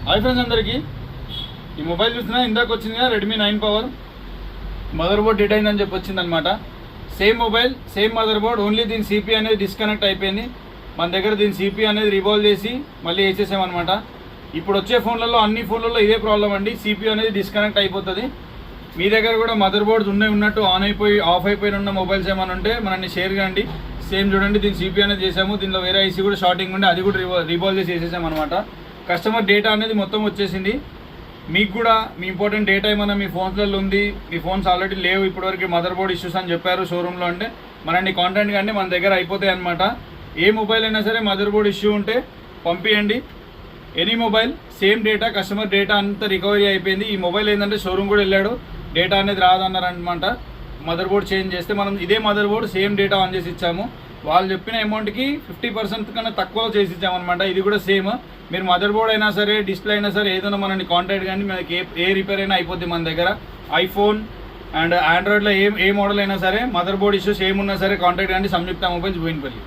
Hi friends అందరికీ, ఈ mobile చూసినా ఇందాక వచ్చింది కదా Redmi 9 power mother board dead అయిందని చెప్పి వచ్చిందనమాట. Same mobile same mother board, only దీని సిపి అనేది డిస్కనెక్ట్ అయిపోయింది. మన దగ్గర దీని సిపి అనేది రివాల్వ్ చేసి మళ్ళీ వేసేసామన్నమాట. ఇప్పుడు వచ్చే ఫోన్లలో అన్ని ఫోన్లలో ఇదే ప్రాబ్లం అండి, సిపి అనేది డిస్కనెక్ట్ అయిపోతుంది. మీ దగ్గర కూడా మదర్ బోర్డ్స్ ఉన్నట్టు ఆన్ అయిపోయి ఆఫ్ అయిపోయి ఉన్న మొబైల్స్ ఏమైనా ఉంటే మనల్ని షేర్ చేయండి. సేమ్ చూడండి, దీని సిపి అనేది చేసాము, దీనిలో వేరే ఐసీ కూడా షార్టింగ్ ఉండి అది కూడా రివాల్వ్ చేసి వేసేసామన్నమాట. కస్టమర్ డేటా అనేది మొత్తం వచ్చేసింది. మీకు కూడా మీ ఇంపార్టెంట్ డేటా ఏమైనా మీ ఫోన్స్లలో ఉంది, మీ ఫోన్స్ ఆల్రెడీ లేవు ఇప్పటివరకు మదర్ బోర్డ్ ఇష్యూస్ అని చెప్పారు షోరూంలో, అంటే మనని కాంటాక్ట్ కానీ మన దగ్గర అయిపోతాయి అనమాట. ఏ మొబైల్ అయినా సరే మదర్ బోర్డ్ ఇష్యూ ఉంటే పంపించండి. Any mobile same data, customer data అంతా రికవరీ అయిపోయింది. ఈ మొబైల్ ఏంటంటే షోరూమ్ కూడా వెళ్ళాడు, డేటా అనేది రాదన్నారనమాట. మదర్ బోర్డ్ చేంజ్ చేస్తే మనం ఇదే mother board same data on చేసి ఇచ్చాము. వాళ్ళు చెప్పిన అమౌంట్కి 50% కన్నా తక్కువ చేసి ఇచ్చామన్నమాట. ఇది కూడా సేమ్. మీరు మదర్ బోర్డ్ అయినా సరే, డిస్ప్లే అయినా సరే, ఏదైనా మనని కాంటాక్ట్ కానీ మనకి ఏ రిపేర్ అయినా అయిపోద్ది మన దగ్గర. ఐఫోన్ అండ్ ఆండ్రాయిడ్లో ఏ మోడల్ అయినా సరే మదర్ బోర్డ్ ఇష్యూస్ ఏమున్నా సరే కాంటాక్ట్ కానీ సంయుక్త మొబైల్స్ బోయినపల్లి.